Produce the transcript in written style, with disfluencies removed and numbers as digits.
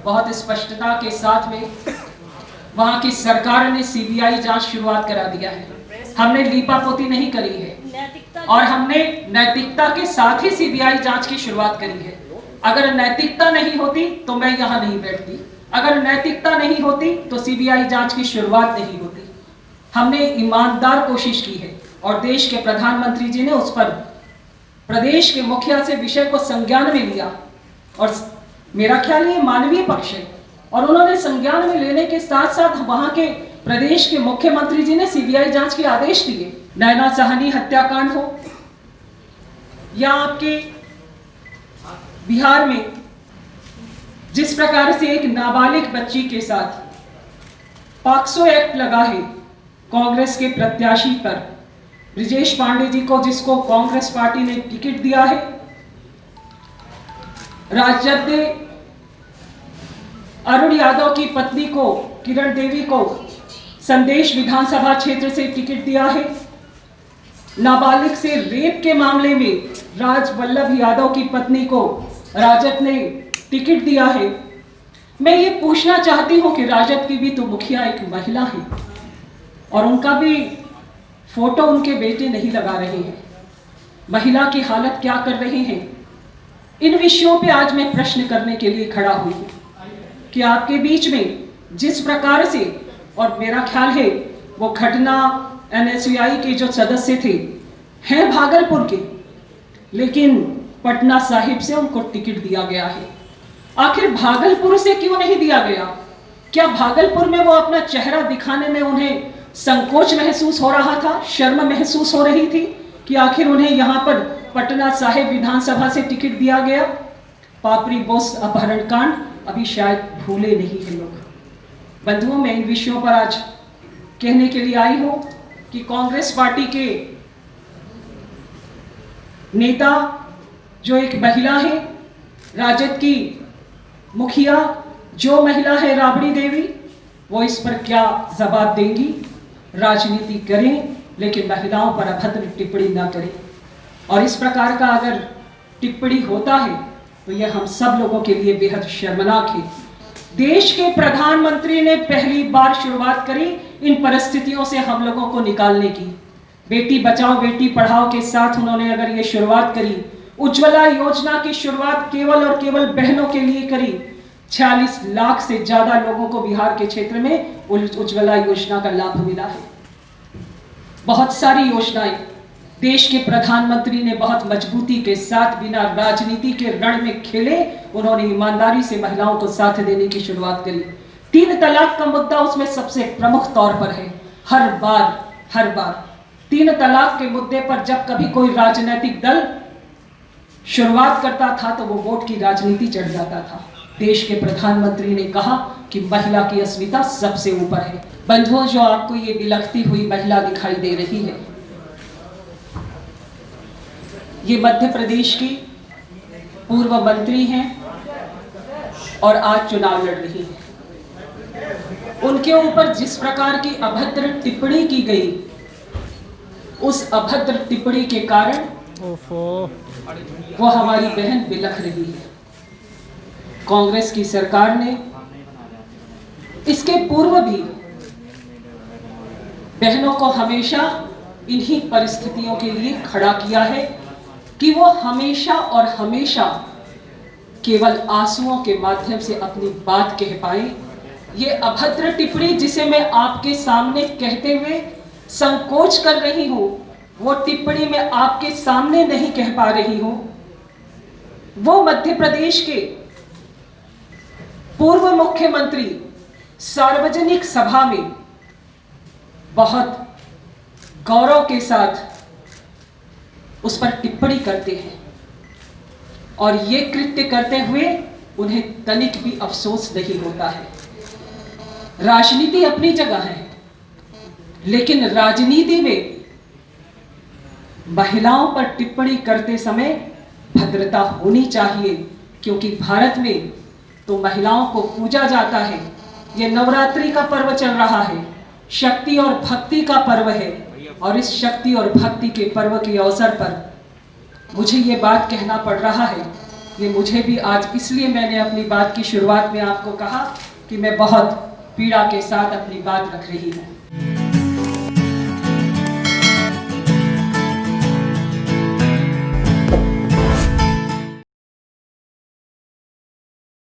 बहुत स्पष्टता के साथ में वहां की सरकार ने सीबीआई जांच शुरुआत करा दिया है। हमने लीपापोती नहीं करी है और हमने नैतिकता के साथ ही सीबीआई जांच की शुरुआत करी है। अगर नैतिकता नहीं होती तो मैं यहां नहीं बैठती, अगर नैतिकता नहीं होती तो सीबीआई जांच की शुरुआत नहीं होती। हमने ईमानदार कोशिश की है और देश के प्रधानमंत्री जी ने उस पर प्रदेश के मुखिया से विषय को संज्ञान में लिया और मेरा ख्याल ये मानवीय पक्ष है और उन्होंने संज्ञान में लेने के साथ साथ वहां के प्रदेश के मुख्यमंत्री जी ने सीबीआई जांच के आदेश दिए। नैना साहनी हत्याकांड हो या आपके बिहार में जिस प्रकार से एक नाबालिग बच्ची के साथ पॉक्सो एक्ट लगा है कांग्रेस के प्रत्याशी पर, ब्रिजेश पांडे जी को जिसको कांग्रेस पार्टी ने टिकट दिया है, राजद ने अरुण यादव की पत्नी को, किरण देवी को संदेश विधानसभा क्षेत्र से टिकट दिया है, नाबालिग से रेप के मामले में राजवल्लभ यादव की पत्नी को राजद ने टिकट दिया है। मैं ये पूछना चाहती हूं कि राजद की भी तो मुखिया एक महिला है और उनका भी फोटो उनके बेटे नहीं लगा रहे हैं। महिला की हालत क्या कर रहे हैं, इन विषयों पे आज मैं प्रश्न करने के लिए खड़ा हुई हूं कि आपके बीच में जिस प्रकार से, और मेरा ख्याल है वो घटना एनएसयूआई के जो सदस्य थे हैं भागलपुर के, लेकिन पटना साहिब से उनको टिकट दिया गया है। आखिर भागलपुर से क्यों नहीं दिया गया? क्या भागलपुर में वो अपना चेहरा दिखाने में उन्हें संकोच महसूस हो रहा था, शर्म महसूस हो रही थी कि आखिर उन्हें यहाँ पर पटना साहिब विधानसभा से टिकट दिया गया? पापरी बोस अपहरण कांड अभी शायद भूले नहीं हैं लोग। बंधुओं, मैं इन विषयों पर आज कहने के लिए आई हूं कि कांग्रेस पार्टी के नेता जो एक महिला है, राजद की मुखिया जो महिला है राबड़ी देवी, वो इस पर क्या जवाब देंगी? राजनीति करें लेकिन महिलाओं पर अभद्र टिप्पणी ना करें। और इस प्रकार का अगर टिप्पणी होता है तो यह हम सब लोगों के लिए बेहद शर्मनाक है। देश के प्रधानमंत्री ने पहली बार शुरुआत करी इन परिस्थितियों से हम लोगों को निकालने की। बेटी बचाओ बेटी पढ़ाओ के साथ उन्होंने अगर ये शुरुआत करी, उज्ज्वला योजना की शुरुआत केवल और केवल बहनों के लिए करी। 46 लाख से ज्यादा लोगों को बिहार के क्षेत्र में उज्ज्वला योजना का लाभ मिला है। बहुत सारी योजनाएं देश के प्रधानमंत्री ने बहुत मजबूती के साथ बिना राजनीति के रण में खेले उन्होंने ईमानदारी से महिलाओं को साथ देने की शुरुआत करी। 3 तलाक का मुद्दा उसमें सबसे प्रमुख तौर पर है। हर बार 3 तलाक के मुद्दे पर जब कभी कोई राजनीतिक दल शुरुआत करता था तो वो वोट की राजनीति चढ़ जाता था। देश के प्रधानमंत्री ने कहा कि महिला की अस्मिता सबसे ऊपर है। बंधुओं, जो आपको ये बिलखती हुई महिला दिखाई दे रही है, ये मध्य प्रदेश की पूर्व मंत्री हैं और आज चुनाव लड़ रही हैं। उनके ऊपर जिस प्रकार की अभद्र टिप्पणी की गई, उस अभद्र टिप्पणी के कारण वो हमारी बहन बिलख रही है। कांग्रेस की सरकार ने इसके पूर्व भी बहनों को हमेशा इन्हीं परिस्थितियों के लिए खड़ा किया है कि वो हमेशा और हमेशा केवल आंसुओं के माध्यम से अपनी बात कह पाए। ये अभद्र टिप्पणी जिसे मैं आपके सामने कहते हुए संकोच कर रही हूं, वो टिप्पणी मैं आपके सामने नहीं कह पा रही हूं। वो मध्य प्रदेश के पूर्व मुख्यमंत्री सार्वजनिक सभा में बहुत गौरव के साथ उस पर टिप्पणी करते हैं और ये कृत्य करते हुए उन्हें तनिक भी अफसोस नहीं होता है। राजनीति अपनी जगह है, लेकिन राजनीति में महिलाओं पर टिप्पणी करते समय भद्रता होनी चाहिए, क्योंकि भारत में तो महिलाओं को पूजा जाता है। ये नवरात्रि का पर्व चल रहा है, शक्ति और भक्ति का पर्व है, और इस शक्ति और भक्ति के पर्व के अवसर पर मुझे ये बात कहना पड़ रहा है ये मुझे भी आज, इसलिए मैंने अपनी बात की शुरुआत में आपको कहा कि मैं बहुत पीड़ा के साथ अपनी बात रख रही हूँ।